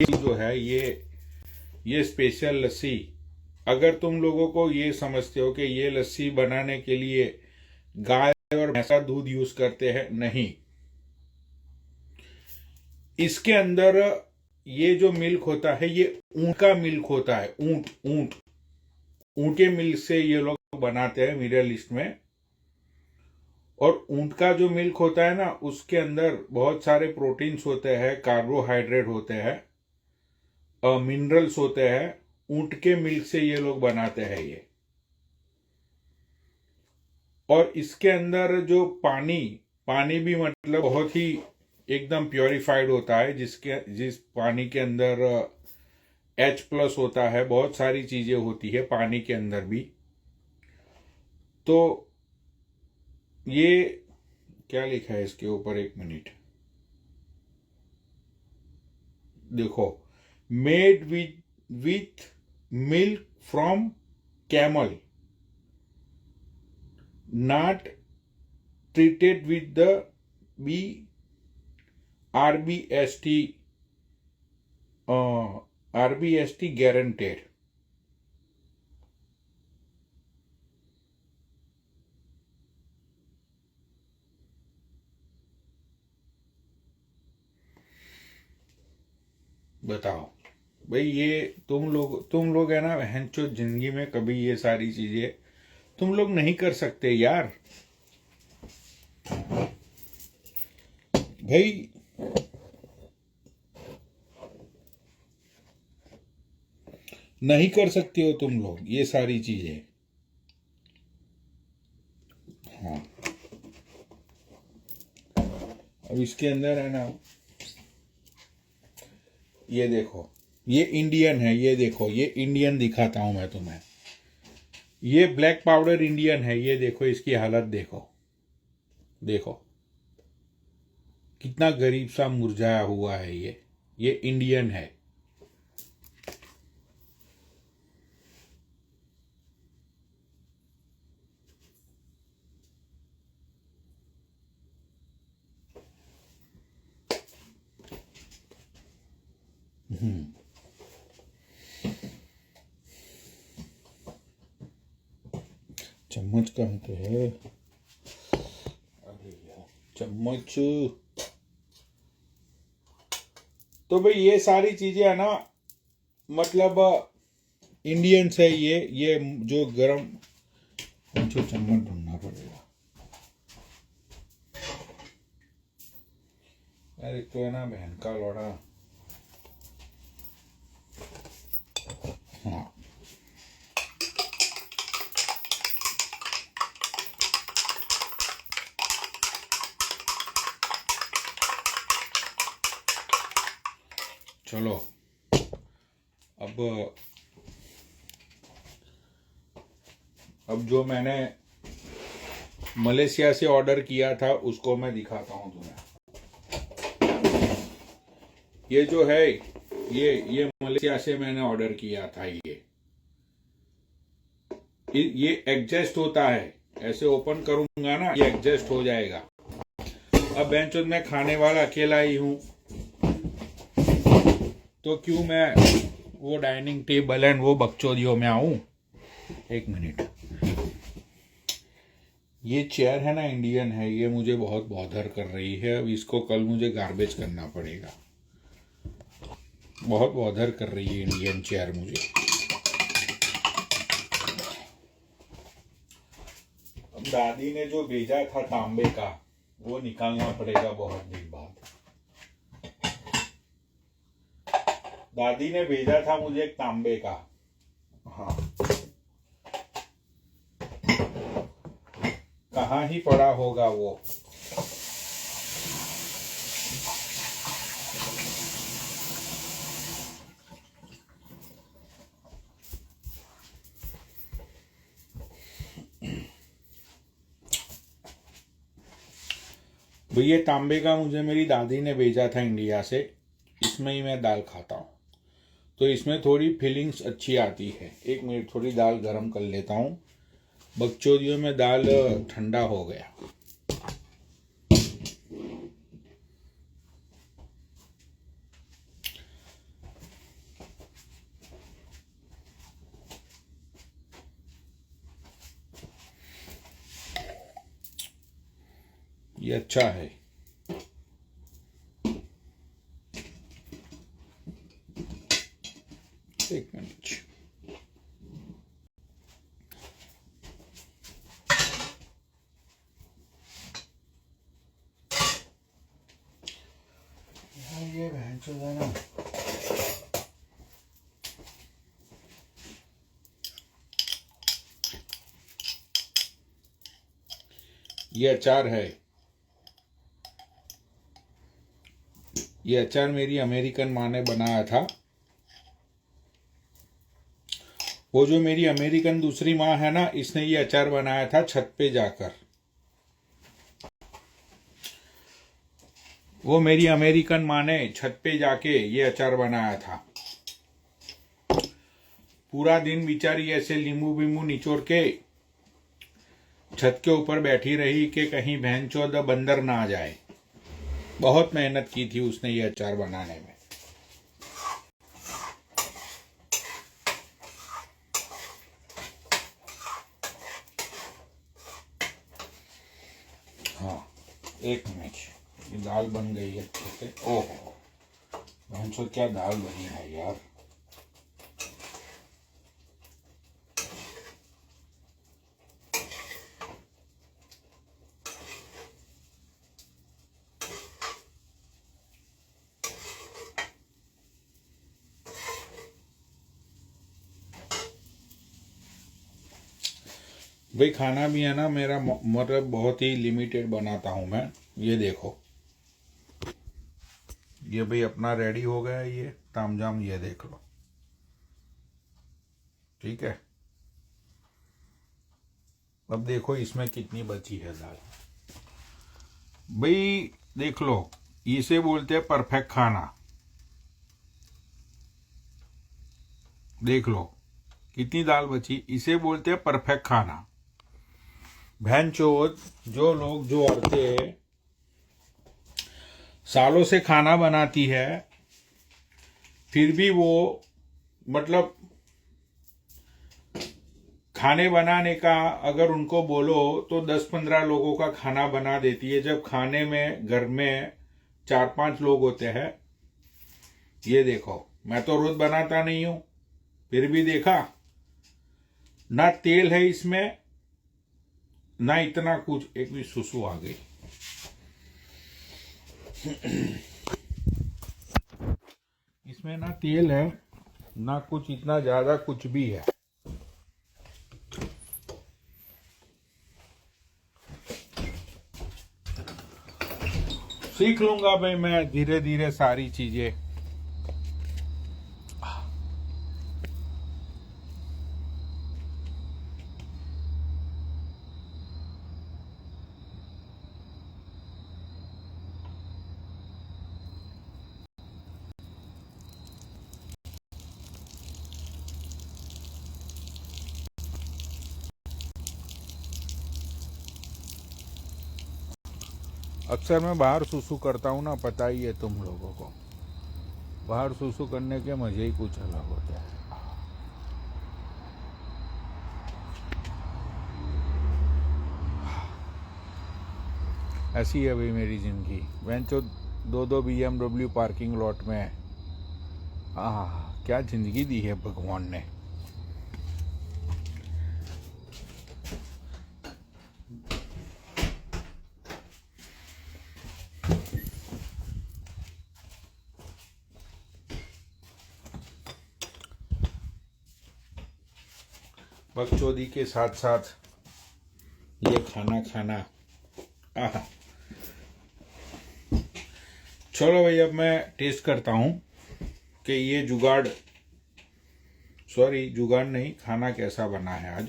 जो है ये स्पेशल लस्सी, अगर तुम लोगों को ये समझते हो कि ये लस्सी बनाने के लिए गाय और भैंस का दूध यूज करते हैं, नहीं। इसके अंदर ये जो मिल्क होता है ये ऊंट का मिल्क होता है। ऊंट ऊंट ऊंट के मिल्क से ये लोग बनाते हैं मिडिल ईस्ट में। और ऊंट का जो मिल्क होता है ना, उसके अंदर बहुत सारे प्रोटीन्स होते हैं, कार्बोहाइड्रेट होते हैं, मिनरल्स होते हैं। ऊंट के मिल्क से ये लोग बनाते हैं ये। और इसके अंदर जो पानी भी मतलब बहुत ही एकदम प्योरीफाइड होता है, जिस पानी के अंदर H+ होता है, बहुत सारी चीजें होती है पानी के अंदर भी। तो ये क्या लिखा है इसके ऊपर, एक मिनट देखो, made with milk from camel, not treated with the RBST guaranteed। बताओ भाई, ये तुम लोग है ना बहनचोद, जिंदगी में कभी ये सारी चीजें तुम लोग नहीं कर सकते यार। भाई नहीं कर सकते हो तुम लोग ये सारी चीजें। हाँ, अब इसके अंदर है ना, ये देखो, ये इंडियन है, ये देखो, ये इंडियन दिखाता हूं मैं तुम्हें। ये ब्लैक पाउडर इंडियन है, ये देखो, इसकी हालत देखो, देखो कितना गरीब सा मुरझाया हुआ है ये इंडियन है। चम्मच कहाँ पे है? अरे यार, चम्मच। तो भाई ये सारी चीजें है ना, मतलब इंडियन से ये जो गरम, जो चम्मच ढूंढना पड़ेगा। अरे तो है ना बहन का लौड़ा। हाँ, चलो अब जो मैंने मलेशिया से ऑर्डर किया था उसको मैं दिखाता हूं तुम्हें। ये जो है ये मलेशिया से मैंने ऑर्डर किया था। ये एडजस्ट होता है, ऐसे ओपन करूंगा ना ये एडजस्ट हो जाएगा। अब बेंचों में खाने वाला अकेला ही हूं, तो क्यों मैं वो डाइनिंग टेबल एंड वो बकचोदियों में आऊं। एक मिनट, ये चेयर है ना इंडियन है, ये मुझे बहुत बॉदर कर रही है। अब इसको कल मुझे गार्बेज करना पड़ेगा, बहुत बॉदर कर रही है इंडियन चेयर मुझे। अब दादी ने जो भेजा था तांबे का, वो निकालना पड़ेगा बहुत दिन बाद। दादी ने भेजा था मुझे एक तांबे का। हाँ, कहाँ ही पड़ा होगा वो। ये तांबे का मुझे मेरी दादी ने भेजा था इंडिया से। इसमें ही मैं दाल खाता हूँ, तो इसमें थोड़ी फीलिंग्स अच्छी आती है। एक मिनट, थोड़ी दाल गरम कर लेता हूँ। बकचोदियों में दाल ठंडा हो गया। ये अच्छा है। एक मिनट। ये भैंसों ना, ये अचार है। ये अचार मेरी अमेरिकन माँ ने बनाया था। वो जो मेरी अमेरिकन दूसरी माँ है ना, इसने ये अचार बनाया था छत पे जाकर। वो मेरी अमेरिकन माँ ने छत पे जाके ये अचार बनाया था। पूरा दिन बेचारी ऐसे लींबू बींबू निचोड़ के छत के ऊपर बैठी रही कि कहीं भैंचोद बंदर ना आ जाए। बहुत मेहनत की थी उसने ये अचार बनाने में। हाँ, एक मिनट। ये दाल बन गई है अच्छे से। ओहो, भैंसोद क्या दाल बनी है यार। भाई खाना भी है ना मेरा, मतलब बहुत ही लिमिटेड बनाता हूँ मैं। ये देखो, ये भाई अपना रेडी हो गया ये तामझाम, ये देख लो। ठीक है, अब देखो इसमें कितनी बची है दाल। भाई देख लो, इसे बोलते हैं परफेक्ट खाना। देख लो कितनी दाल बची, इसे बोलते हैं परफेक्ट खाना। भैंचोद, जो लोग, जो औरतें सालों से खाना बनाती है, फिर भी वो मतलब खाने बनाने का अगर उनको बोलो तो 10-15 लोगों का खाना बना देती है, जब खाने में घर में 4-5 लोग होते हैं। ये देखो, मैं तो रोज बनाता नहीं हूं, फिर भी देखा ना तेल है इसमें ना इतना कुछ। एक भी सुसु आ गई। इसमें ना तेल है ना कुछ इतना ज्यादा कुछ भी है। सीख लूंगा भाई मैं धीरे धीरे सारी चीजें। अक्सर मैं बाहर सुसु करता हूँ ना, पता ही है तुम लोगों को। बाहर सुसु करने के मजे ही कुछ अलग होते हैं। ऐसी है भाई मेरी जिंदगी। वेंचो 2-2 BMW पार्किंग लॉट में। क्या जिंदगी दी है भगवान ने। बकचोदी के साथ साथ ये खाना खाना। चलो भाई, अब मैं टेस्ट करता हूँ कि ये जुगाड़, सॉरी जुगाड़ नहीं, खाना कैसा बना है आज।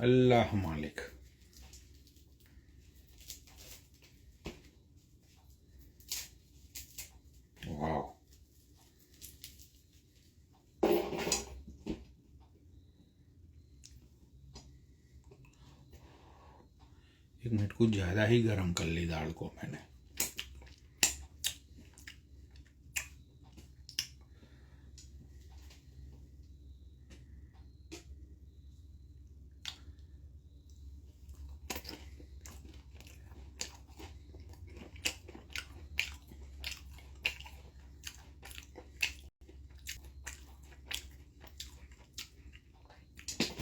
अल्लाह मालिक। वाह, एक मिनट, कुछ ज्यादा ही गर्म कर ली दाल को मैंने।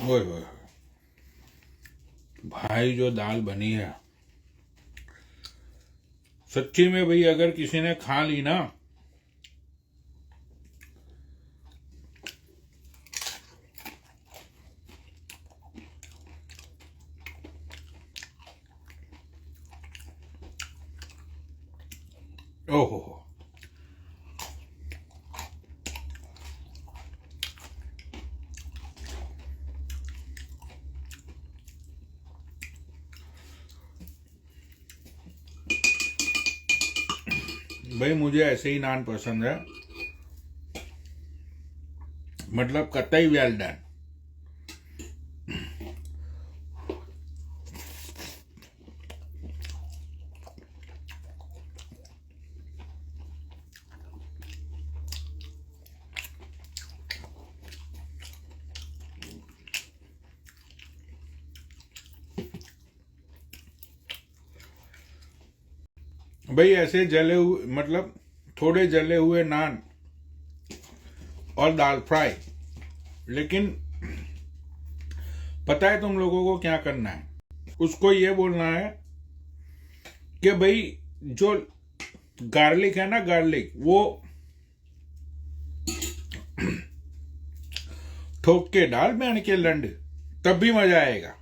ओए ओए भाई, जो दाल बनी है सच्ची में भाई, अगर किसी ने खा ली ना, ओहो, भाई मुझे ऐसे ही नान पसंद है, मतलब कतई वेल डन। भाई ऐसे जले हुए, मतलब थोड़े जले हुए नान और दाल फ्राई, लेकिन पता है तुम लोगों को क्या करना है? उसको ये बोलना है कि भाई जो गार्लिक है ना, गार्लिक वो ठोक के डाल बैन के लंड, तब भी मजा आएगा।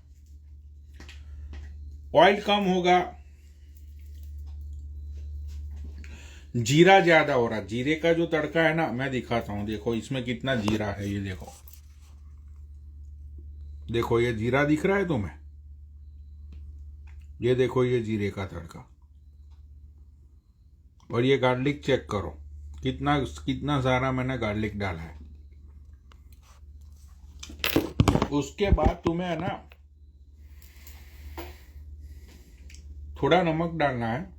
ऑयल कम होगा, जीरा ज्यादा हो रहा। जीरे का जो तड़का है ना, मैं दिखाता हूं, देखो इसमें कितना जीरा है, ये देखो, देखो ये जीरा दिख रहा है तुम्हें, ये देखो ये जीरे का तड़का, और ये गार्लिक चेक करो कितना कितना सारा मैंने गार्लिक डाला है। उसके बाद तुम्हें है ना थोड़ा नमक डालना है,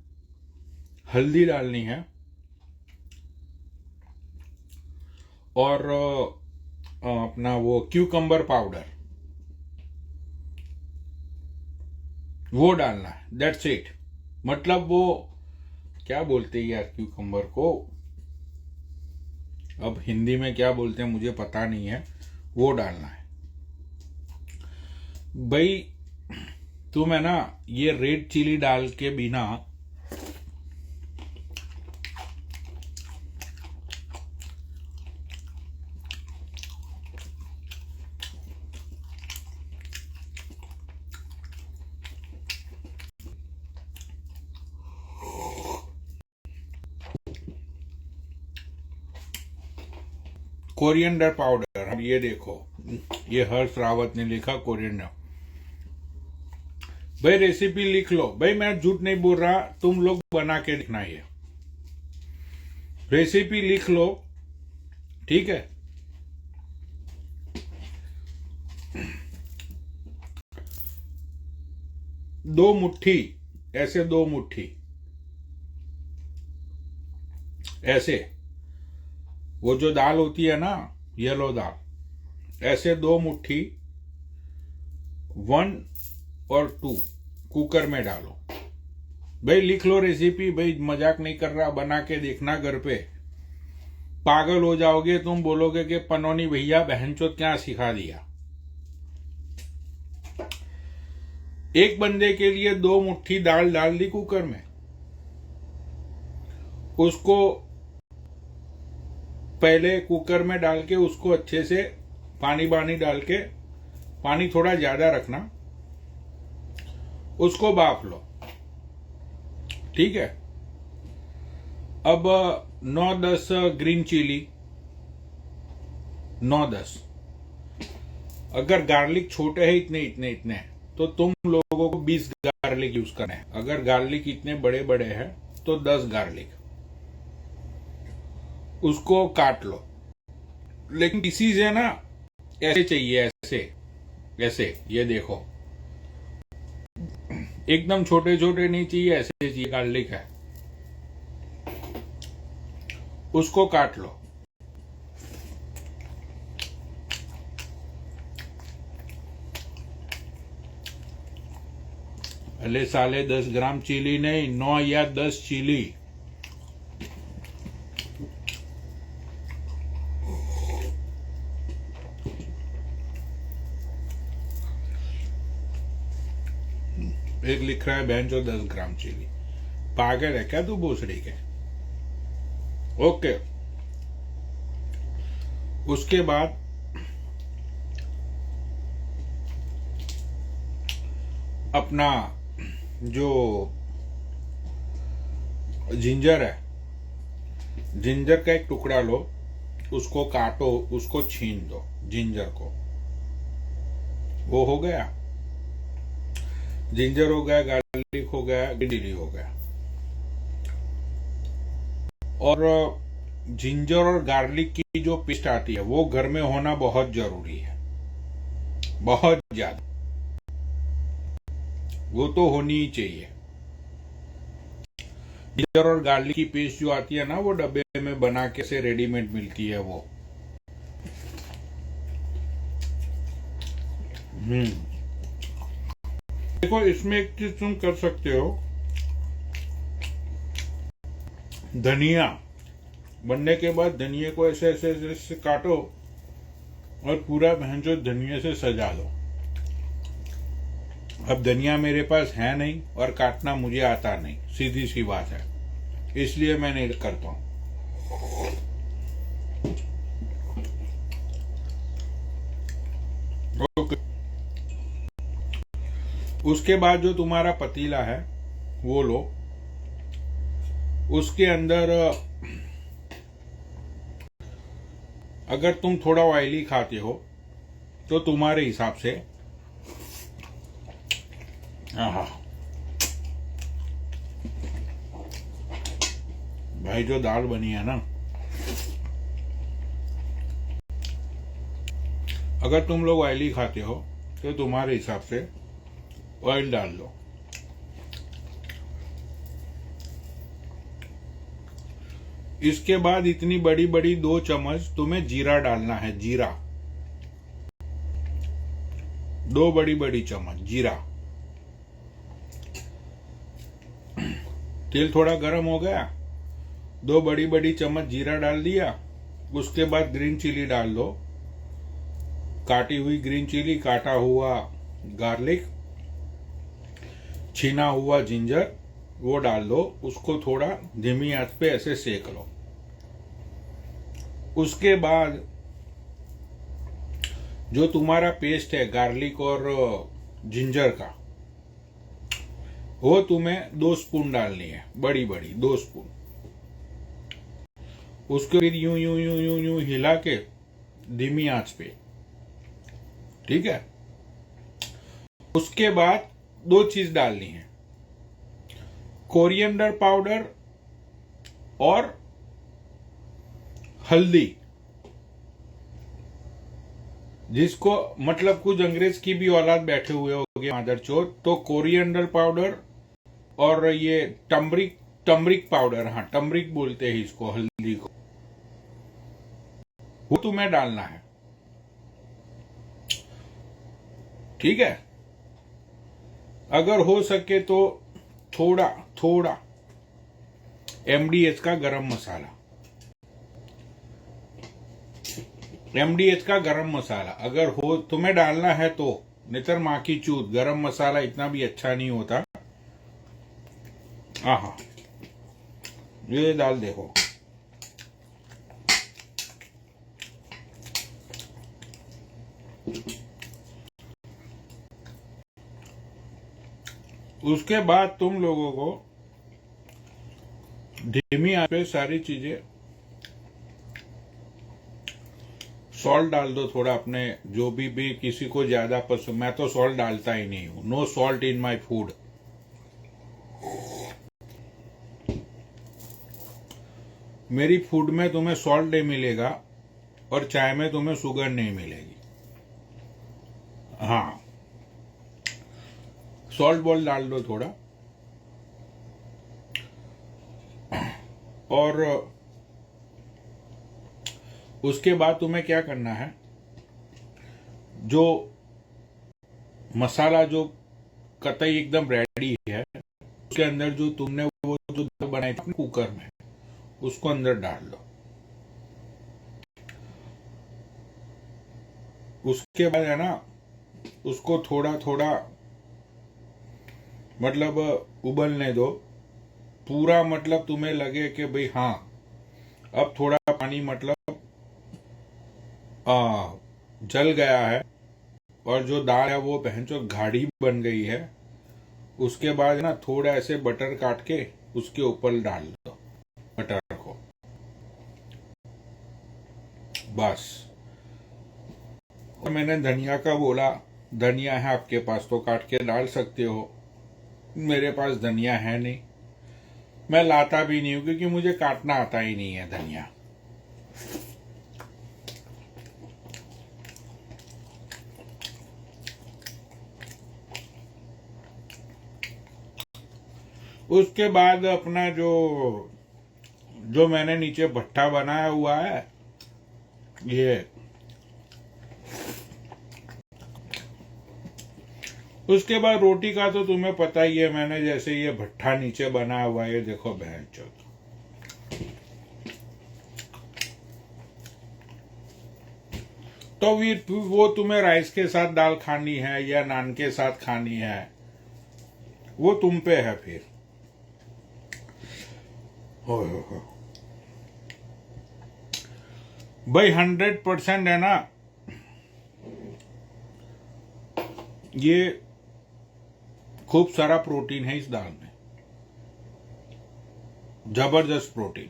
हल्दी डालनी है, और अपना वो क्यूकम्बर पाउडर वो डालना है, दैट्स इट। मतलब वो क्या बोलते हैं यार क्यूकम्बर को, अब हिंदी में क्या बोलते हैं मुझे पता नहीं है, वो डालना है। भाई तुम है ना ये रेड चिली डाल के बिना कोरिएंडर पाउडर, अब ये देखो, ये हर्ष रावत ने लिखा कोरिएंडर। भाई रेसिपी लिख लो, भाई मैं झूठ नहीं बोल रहा, तुम लोग बना के दिखना, ये रेसिपी लिख लो, ठीक है? दो मुट्ठी, ऐसे दो मुट्ठी, ऐसे वो जो दाल होती है ना, येलो दाल, ऐसे दो मुट्ठी 1 और 2 कुकर में डालो। भाई लिख लो रेसिपी, भाई मजाक नहीं कर रहा, बना के देखना घर पे, पागल हो जाओगे तुम, बोलोगे कि पनौनी भैया बहनचोद क्या सिखा दिया। एक बंदे के लिए 2 मुट्ठी दाल डाल दी कुकर में, उसको पहले कुकर में डाल के उसको अच्छे से पानी डाल के, पानी थोड़ा ज्यादा रखना, उसको भाप लो, ठीक है? अब 9-10 ग्रीन चिली, 9-10, अगर गार्लिक छोटे हैं इतने इतने इतने, तो तुम लोगों को 20 गार्लिक यूज करना है। अगर गार्लिक इतने बड़े बड़े हैं तो 10 गार्लिक, उसको काट लो, लेकिन किसी से ना ऐसे चाहिए, ऐसे ऐसे, ये देखो एकदम छोटे छोटे नहीं चाहिए, ऐसे चाहिए। गार्लिक है, उसको काट लो। अले साले 10 ग्राम चिली नहीं, 9 या 10 चिली। एक लिख रहा है बहन जो 10 ग्राम चीनी। पागल है क्या तू भोसड़ी के? ओके, उसके बाद अपना जो जिंजर है, जिंजर का एक टुकड़ा लो, उसको काटो, उसको छीन दो जिंजर को। वो हो गया, जिंजर हो गया, गार्लिक हो गया, चिली हो गया। और जिंजर और गार्लिक की जो पेस्ट आती है वो घर में होना बहुत जरूरी है, बहुत ज्यादा, वो तो होनी ही चाहिए। जिंजर और गार्लिक की पेस्ट जो आती है ना, वो डब्बे में बना के से रेडीमेड मिलती है वो। देखो, इसमें एक चीज तुम कर सकते हो, धनिया बनने के बाद धनिया को ऐसे ऐसे ऐसे काटो और पूरा भैंसो धनिया से सजा दो। अब धनिया मेरे पास है नहीं और काटना मुझे आता नहीं, सीधी सी बात है, इसलिए मैं नहीं करता हूं। ओके, उसके बाद जो तुम्हारा पतीला है वो लो, उसके अंदर अगर तुम थोड़ा ऑयली खाते हो तो तुम्हारे हिसाब से, भाई जो दाल बनी है ना, अगर तुम लोग ऑयली खाते हो तो तुम्हारे हिसाब से ऑयल डाल लो। इसके बाद इतनी बड़ी बड़ी 2 चम्मच तुम्हें जीरा डालना है, जीरा, 2 बड़ी बड़ी चम्मच जीरा। तेल थोड़ा गर्म हो गया, 2 बड़ी बड़ी चम्मच जीरा डाल दिया। उसके बाद ग्रीन चिली डाल दो, काटी हुई ग्रीन चिली, काटा हुआ गार्लिक, छीना हुआ जिंजर, वो डाल दो। उसको थोड़ा धीमी आंच पे ऐसे सेक लो। उसके बाद जो तुम्हारा पेस्ट है गार्लिक और जिंजर का, वो तुम्हें 2 स्पून डालनी है, बड़ी बड़ी 2 स्पून। उसको फिर यूं यूं यूं यूं यूं हिला के धीमी आंच पे, ठीक है। उसके बाद 2 चीज डालनी है, कोरिएंडर पाउडर और हल्दी। जिसको मतलब कुछ अंग्रेज की भी औलाद बैठे हुए होंगे मादरचोद, तो कोरिएंडर पाउडर और ये टर्मरिक पाउडर, हाँ टर्मरिक बोलते हैं इसको, हल्दी को, वो तुम्हें डालना है, ठीक है। अगर हो सके तो थोड़ा थोड़ा एमडीएच का गरम मसाला, एमडीएच का गरम मसाला अगर हो तुम्हें डालना है तो, नितर माँ की चूत, गरम मसाला इतना भी अच्छा नहीं होता। आहा, ये डाल देखो। उसके बाद तुम लोगों को धीमी आंच पे सारी चीजें, सॉल्ट डाल दो थोड़ा, अपने जो भी किसी को ज्यादा पसंद, मैं तो सॉल्ट डालता ही नहीं हूं, no salt in my food. मेरी फूड में तुम्हें सॉल्ट नहीं मिलेगा और चाय में तुम्हें शुगर नहीं मिलेगी। हाँ, सॉल्ट बॉल डाल दो थोड़ा। और उसके बाद तुम्हें क्या करना है, जो मसाला जो कतई एकदम रेडी है, उसके अंदर जो तुमने वो जो दाल बनाई थी कुकर में, उसको अंदर डाल लो। उसके बाद है ना, उसको थोड़ा थोड़ा मतलब उबलने दो पूरा, मतलब तुम्हें लगे कि भाई हाँ अब थोड़ा पानी मतलब जल गया है और जो दाल है वो भैंचो गाढ़ी बन गई है। उसके बाद ना थोड़ा ऐसे बटर काट के उसके ऊपर डाल दो बटर को, बस। और मैंने धनिया का बोला, धनिया है आपके पास तो काट के डाल सकते हो, मेरे पास धनिया है नहीं, मैं लाता भी नहीं हूं क्योंकि मुझे काटना आता ही नहीं है धनिया। उसके बाद अपना जो जो मैंने नीचे भट्ठा बनाया हुआ है, ये उसके बाद रोटी का तो तुम्हें पता ही है, मैंने जैसे ये भट्ठा नीचे बनाया हुआ है, ये देखो बहन चौथ। तो वो तुम्हें राइस के साथ दाल खानी है या नान के साथ खानी है, वो तुम पे है फिर। हो भाई 100% है ना, ये खूब सारा प्रोटीन है इस दाल में, जबरदस्त प्रोटीन।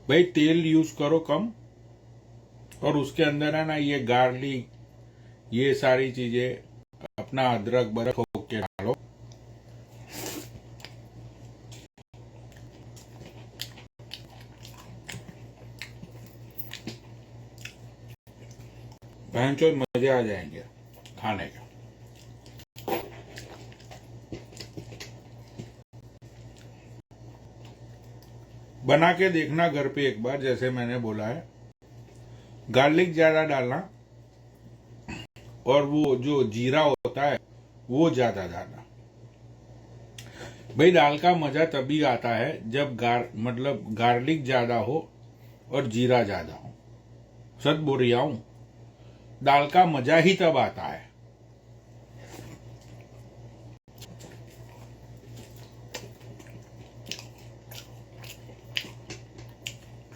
भाई तेल यूज करो कम, और उसके अंदर है ना ये गार्लिक, ये सारी चीजें, अपना अदरक बरक होके डालो। भैंचोद मजे आ जाएंगे खाने के। बना के देखना घर पे एक बार, जैसे मैंने बोला है। गार्लिक ज्यादा डालना, और वो जो जीरा होता है वो ज्यादा डालना। भाई दाल का मजा तभी आता है जब मतलब गार्लिक ज्यादा हो और जीरा ज्यादा हो। सच बोल रहा हूं, दाल का मजा ही तब आता है।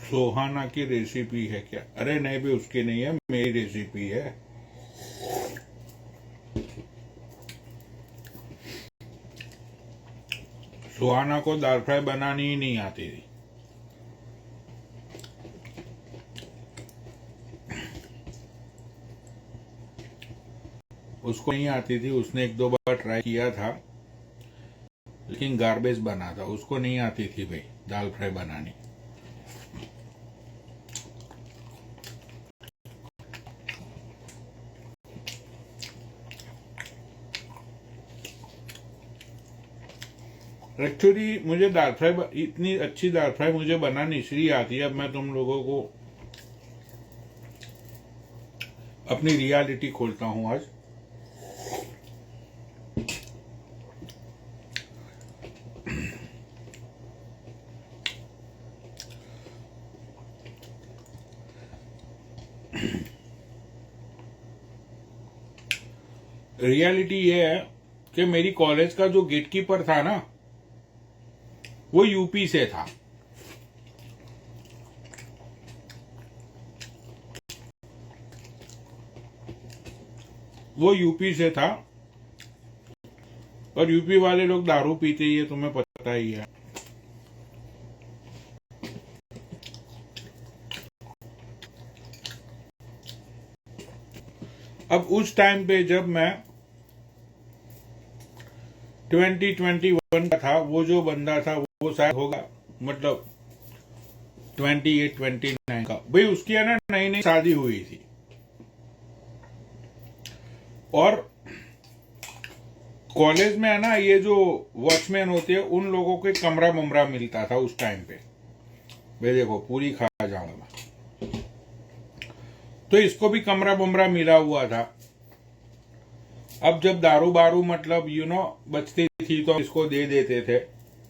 सोहाना की रेसिपी है क्या? अरे नहीं भी, उसकी नहीं है, मेरी रेसिपी है। सुहाना को दाल फ्राई बनानी ही नहीं आती थी। उसको नहीं आती थी, उसने एक दो बार ट्राई किया था लेकिन गार्बेज बना था, उसको नहीं आती थी भाई दाल फ्राई बनानी। एक्चुअली मुझे दाल फ्राई, इतनी अच्छी दाल फ्राई मुझे बनानी इसलिए आती है। अब मैं तुम लोगों को अपनी रियलिटी खोलता हूं आज। रियलिटी ये है कि मेरी कॉलेज का जो गेटकीपर था ना, वो यूपी से था। वो यूपी से था, और यूपी वाले लोग दारू पीते ही है, तुम्हें पता ही है। अब उस टाइम पे जब मैं 2021 का था, वो जो बंदा था वो शायद होगा मतलब 28-29 का। भाई उसकी है ना नई नई शादी हुई थी, और कॉलेज में है ना ये जो वॉचमैन होते हैं उन लोगों को कमरा ममरा मिलता था उस टाइम पे। भाई देखो पूरी खा जाऊंगा, तो इसको भी कमरा बमरा मिला हुआ था। अब जब दारू बारू मतलब बचती थी तो इसको दे देते थे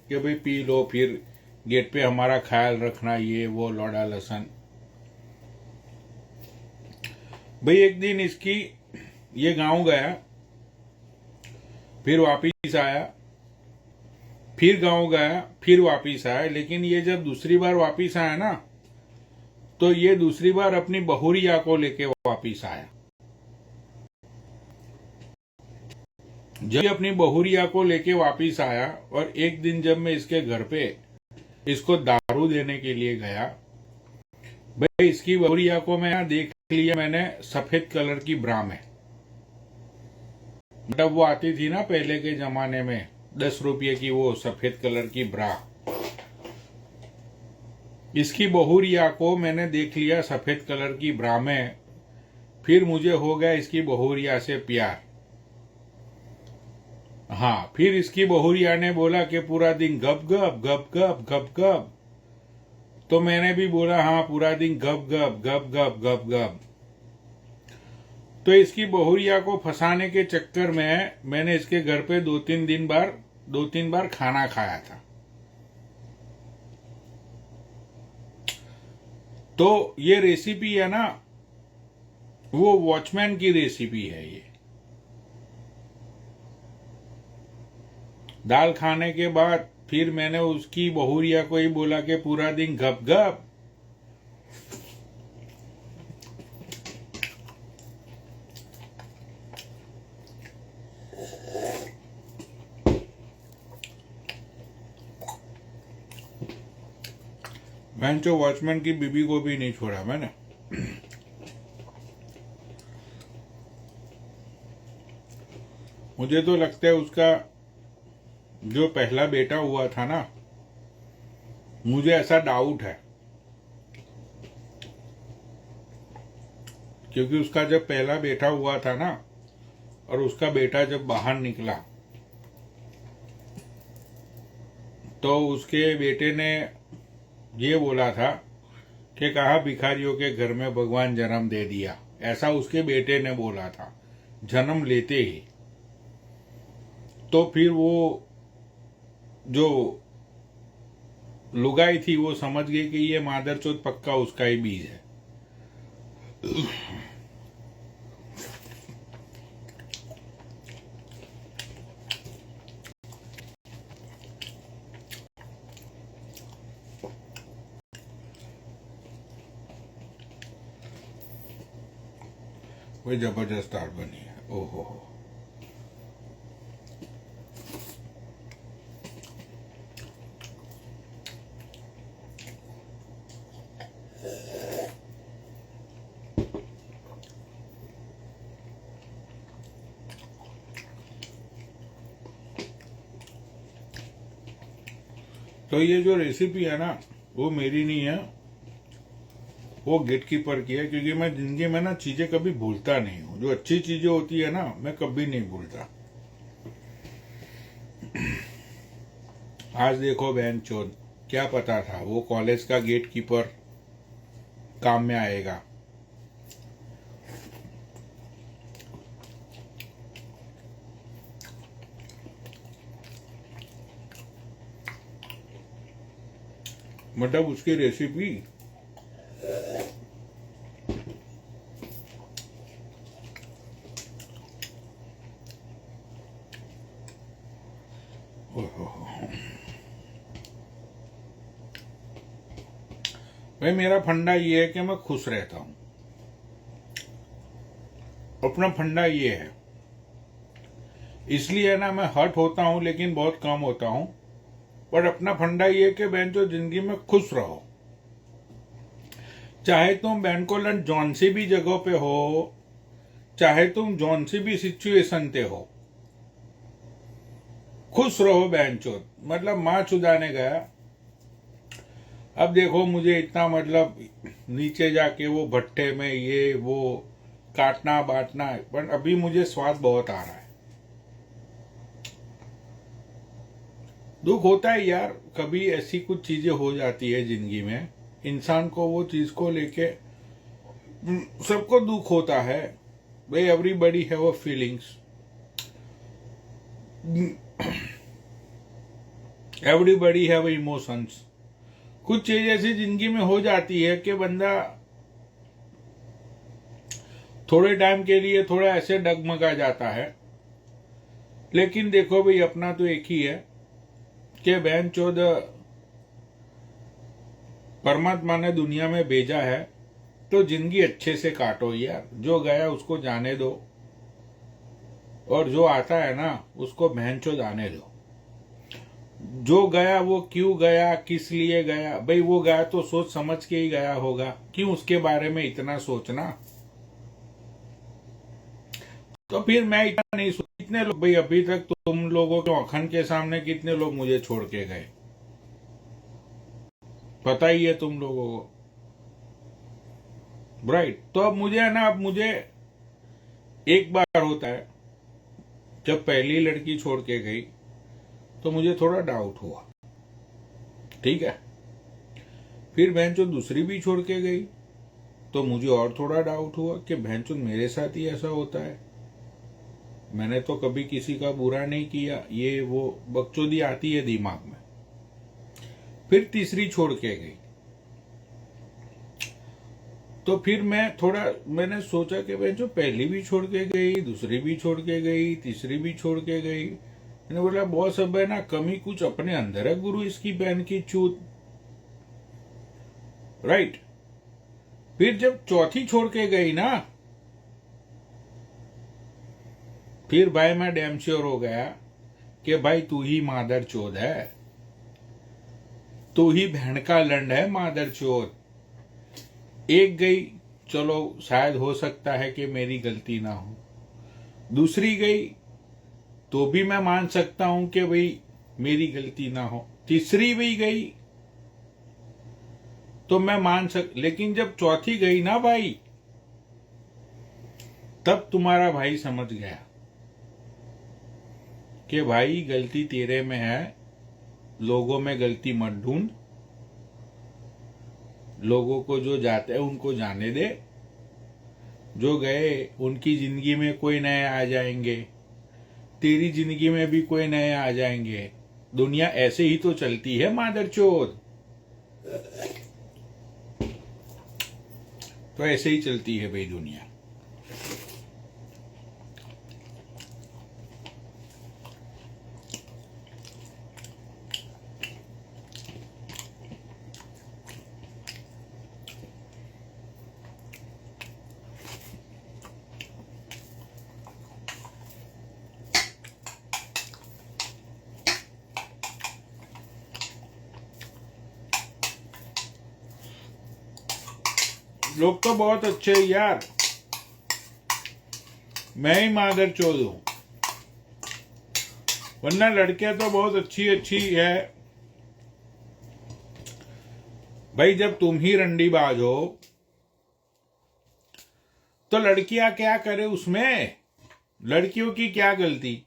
कि भाई पी लो, फिर गेट पे हमारा ख्याल रखना, ये वो लौड़ा लसन। भाई एक दिन इसकी ये गांव गया, फिर वापिस आया, फिर गांव गया, फिर वापिस आया। लेकिन ये जब दूसरी बार वापिस आया ना, तो ये दूसरी बार अपनी बहुरिया को लेके वापिस आया। जब अपनी बहुरिया को लेके वापिस आया और एक दिन जब मैं इसके घर पे इसको दारू देने के लिए गया, भाई इसकी बहुरिया को मैं देख लिया मैंने सफेद कलर की ब्रा में। मतलब वो आती थी ना पहले के जमाने में 10 रुपये की वो सफेद कलर की ब्रा, इसकी बहुरिया को मैंने देख लिया सफेद कलर की ब्रा में। फिर मुझे हो गया इसकी बहुरिया से प्यार। हाँ, फिर इसकी बहुरिया ने बोला कि पूरा दिन गप गप गप गप गप गप, तो मैंने भी बोला हाँ पूरा दिन गप गप गप गप गप गप। तो इसकी बहुरिया को फंसाने के चक्कर में मैंने इसके घर पे दो तीन बार खाना खाया था। तो ये रेसिपी है ना, वो वॉचमैन की रेसिपी है। ये दाल खाने के बाद फिर मैंने उसकी बहुरिया को ही बोला कि पूरा दिन गप गप। बेंचो वॉचमैन की बीबी को भी नहीं छोड़ा मैंने। मुझे तो लगता है उसका जो पहला बेटा हुआ था ना, मुझे ऐसा डाउट है, क्योंकि उसका जब पहला बेटा हुआ था ना और उसका बेटा जब बाहर निकला तो उसके बेटे ने ये बोला था कि कहा भिखारियों के घर में भगवान जन्म दे दिया, ऐसा उसके बेटे ने बोला था जन्म लेते ही। तो फिर वो जो लुगाई थी वो समझ गई कि ये मादरचोद पक्का उसका ही बीज है। वही जबरदस्त दाल बनी है। ओहो, तो ये जो रेसिपी है ना वो मेरी नहीं है, वो गेटकीपर की है। क्योंकि मैं जिंदगी में ना चीजें कभी भूलता नहीं हूँ। जो अच्छी चीजें होती है ना मैं कभी नहीं भूलता। आज देखो बहन चोद, क्या पता था वो कॉलेज का गेटकीपर काम में आएगा। मतलब उसकी रेसिपी भाई मेरा फंडा ये है कि मैं खुश रहता हूं। अपना फंडा ये है, इसलिए ना मैं हर्ट होता हूं लेकिन बहुत कम होता हूं। पर अपना फंडा ये कि बहन जो जिंदगी में खुश रहो, चाहे तुम बहन को लन जौन सी भी जगह पे हो, चाहे तुम जौन सी भी सिचुएशन पे हो, खुश रहो बहन चोद। मतलब माँ चुदाने गया, अब देखो मुझे इतना मतलब नीचे जाके वो भट्टे में ये वो काटना बांटना, पर अभी मुझे स्वाद बहुत आ रहा है। दुख होता है यार, कभी ऐसी कुछ चीजें हो जाती है जिंदगी में, इंसान को वो चीज को लेके सबको दुख होता है भाई। Everybody have a feelings, everybody have emotions. कुछ चीज ऐसी जिंदगी में हो जाती है कि बंदा थोड़े टाइम के लिए थोड़ा ऐसे डगमगा जाता है लेकिन देखो भाई, अपना तो एक ही है कि बहन चोद परमात्मा ने दुनिया में भेजा है तो जिंदगी अच्छे से काटो यार। जो गया उसको जाने दो, और जो आता है ना उसको बहन चोद आने दो। जो गया वो क्यों गया, किस लिए गया, भाई वो गया तो सोच समझ के ही गया होगा, क्यों उसके बारे में इतना सोचना। तो फिर मैं इतना नहीं सोच। कितने लोग भाई अभी तक तुम लोगों के अखंड के सामने कितने लोग मुझे छोड़ के गए, पता ही है तुम लोगों को, राइट। तो अब मुझे है ना, अब मुझे एक बार होता है जब पहली लड़की छोड़ के गई तो मुझे थोड़ा डाउट हुआ, ठीक है। फिर बहन जो दूसरी भी छोड़ के गई तो मुझे और थोड़ा डाउट हुआ कि बहन चोद मेरे साथ ही ऐसा होता है। मैंने तो कभी किसी का बुरा नहीं किया, ये वो बकचोदी आती है दिमाग में। फिर तीसरी छोड़ के गई तो फिर मैंने सोचा कि बहन जो पहली भी छोड़ के गई, दूसरी भी छोड़ के गई, तीसरी भी छोड़ के गई। मैंने बोला बॉस अब है ना कमी कुछ अपने अंदर है गुरु, इसकी बहन की चूत, राइट। फिर जब चौथी छोड़ के गई ना, फिर भाई मैं डैम श्योर हो गया कि भाई तू ही मादर चोद है, तू ही बहन का लंड है मादर चोद। एक गई, चलो शायद हो सकता है कि मेरी गलती ना हो। दूसरी गई तो भी मैं मान सकता हूं कि भाई मेरी गलती ना हो। तीसरी भी गई तो मैं लेकिन जब चौथी गई ना भाई, तब तुम्हारा भाई समझ गया कि भाई गलती तेरे में है, लोगों में गलती मत ढूंढ, लोगों को जो जाते हैं उनको जाने दे, जो गए उनकी जिंदगी में कोई नए आ जाएंगे, तेरी जिंदगी में भी कोई नए आ जाएंगे। दुनिया ऐसे ही तो चलती है मादरचोद, तो ऐसे ही चलती है भाई दुनिया। लोग तो बहुत अच्छे यार, मैं ही मादर चोद हूं, वरना लड़कियां तो बहुत अच्छी अच्छी है भाई। जब तुम ही रंडीबाज हो तो लड़कियां क्या करे उसमें, लड़कियों की क्या गलती।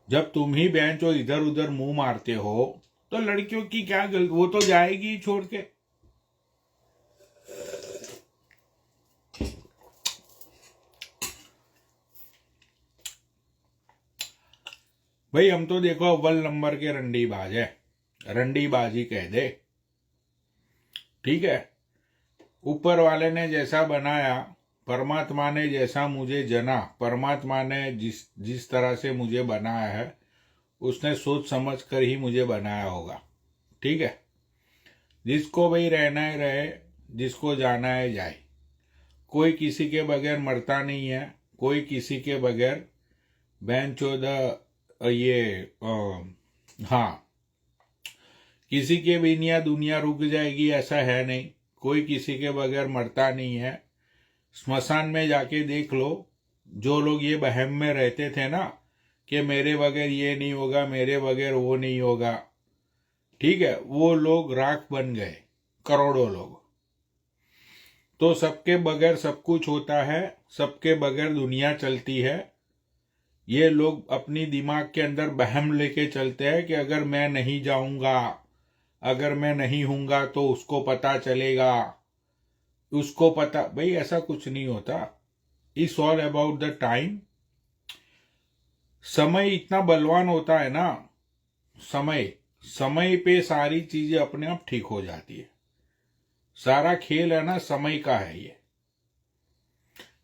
जब तुम ही बेंच और इधर उधर मुंह मारते हो तो लड़कियों की क्या गलती, वो तो जाएगी ही छोड़ के। भाई हम तो देखो अव्वल नंबर के रंडीबाज है, रंडीबाजी कह दे, ठीक है। ऊपर वाले ने जैसा बनाया, परमात्मा ने जैसा मुझे जना, परमात्मा ने जिस तरह से मुझे बनाया है उसने सोच समझ कर ही मुझे बनाया होगा, ठीक है। जिसको भाई रहना है रहे, जिसको जाना है जाए। कोई किसी के बगैर मरता नहीं है, कोई किसी के बगैर बैन चौदह हाँ, किसी के बिना दुनिया रुक जाएगी ऐसा है नहीं। कोई किसी के बगैर मरता नहीं है। स्मशान में जाके देख लो, जो लोग ये बहम में रहते थे ना कि मेरे बगैर ये नहीं होगा, मेरे बगैर वो नहीं होगा, ठीक है, वो लोग राख बन गए, करोड़ों लोग। तो सबके बगैर सब कुछ होता है, सबके बगैर दुनिया चलती है। ये लोग अपनी दिमाग के अंदर बहम लेके चलते हैं कि अगर मैं नहीं जाऊंगा, अगर मैं नहीं हूंगा तो उसको पता चलेगा, उसको पता। भाई ऐसा कुछ नहीं होता। It's all about the time. समय इतना बलवान होता है ना, समय पे सारी चीजें अपने आप ठीक हो जाती है। सारा खेल है ना समय का है। ये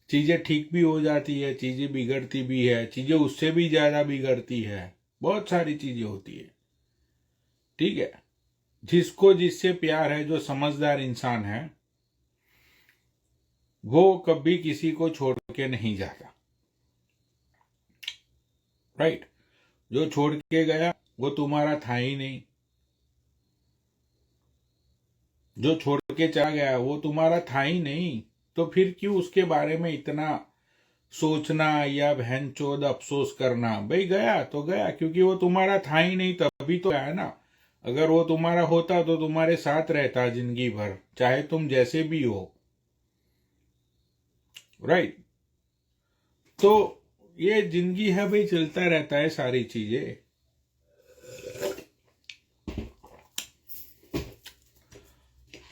चीजें ठीक भी हो जाती है, चीजें बिगड़ती भी है, चीजें उससे भी ज्यादा बिगड़ती है, बहुत सारी चीजें होती है। ठीक है, जिसको जिससे प्यार है, जो समझदार इंसान है, वो कभी किसी को छोड़ के नहीं जाता। राइट? जो छोड़ के गया वो तुम्हारा था ही नहीं, जो छोड़ के चला गया वो तुम्हारा था ही नहीं, तो फिर क्यों उसके बारे में इतना सोचना या बहनचोद अफसोस करना। भाई गया तो गया, क्योंकि वो तुम्हारा था ही नहीं, तभी तो गया ना। अगर वो तुम्हारा होता तो तुम्हारे साथ रहता जिंदगी भर, चाहे तुम जैसे भी हो। राइट? तो ये जिंदगी है भाई, चलता रहता है सारी चीजें।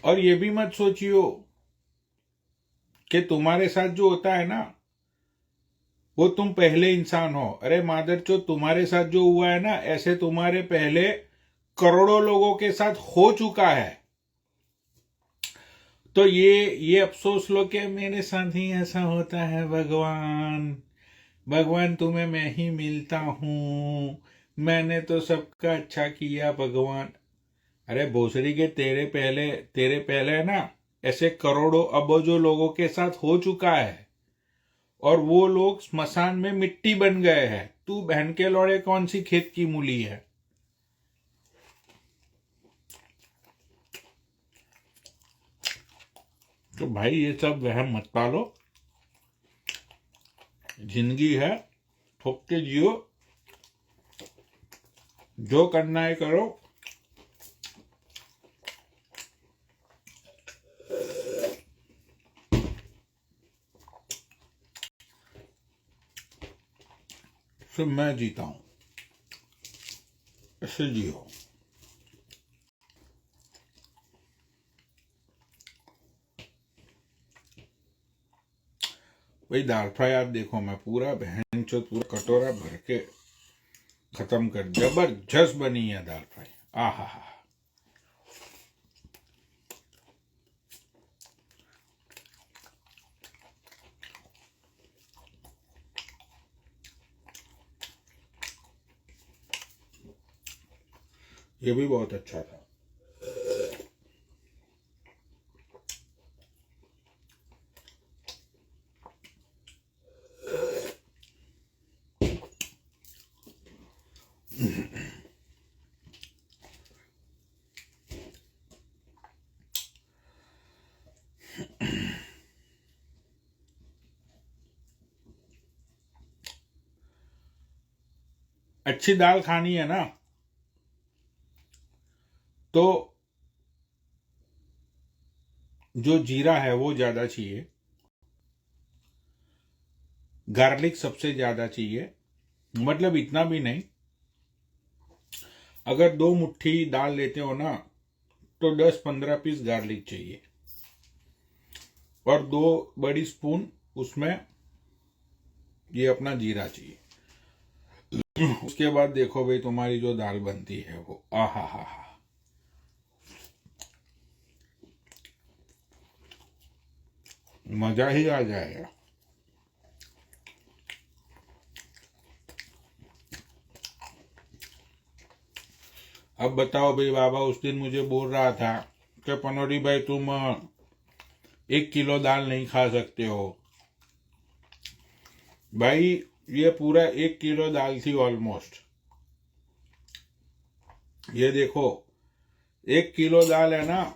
और ये भी मत सोचियो कि तुम्हारे साथ जो होता है ना वो तुम पहले इंसान हो। अरे मादरचोद, तुम्हारे साथ जो हुआ है ना, ऐसे तुम्हारे पहले करोड़ों लोगों के साथ हो चुका है। तो ये अफसोस लो कि मेरे साथ ही ऐसा होता है। भगवान भगवान तुम्हें मैं ही मिलता हूं, मैंने तो सबका अच्छा किया भगवान। अरे भोसड़ी के तेरे पहले है ना, ऐसे करोड़ों अबजों लोगों के साथ हो चुका है, और वो लोग स्मशान में मिट्टी बन गए हैं। तू बहन के लौड़े कौन सी खेत की मूली है। तो भाई ये सब वहम मत पालो, जिंदगी है, ठोक के जियो, जो करना है करो। सिर्फ मैं जीता हूं, ऐसे जियो। भाई दाल फ्राई आप देखो, मैं पूरा बहन चो पूरा कटोरा भर के खत्म कर, जबरदस्त बनी है दाल फ्राई। आहा हा। ये भी बहुत अच्छा था। अच्छी दाल खानी है ना, तो जो जीरा है वो ज्यादा चाहिए, गार्लिक सबसे ज्यादा चाहिए। मतलब इतना भी नहीं, अगर 2 मुट्ठी दाल लेते हो ना, तो 10-15 पीस गार्लिक चाहिए, और 2 बड़ी स्पून उसमें ये अपना जीरा चाहिए। उसके बाद देखो भाई, तुम्हारी जो दाल बनती है वो आहा हा हा, मजा ही आ जाएगा। अब बताओ भाई, बाबा उस दिन मुझे बोल रहा था कि पनोरी भाई तुम 1 किलो दाल नहीं खा सकते हो। भाई ये पूरा 1 किलो दाल थी ऑलमोस्ट। ये देखो 1 किलो दाल है ना,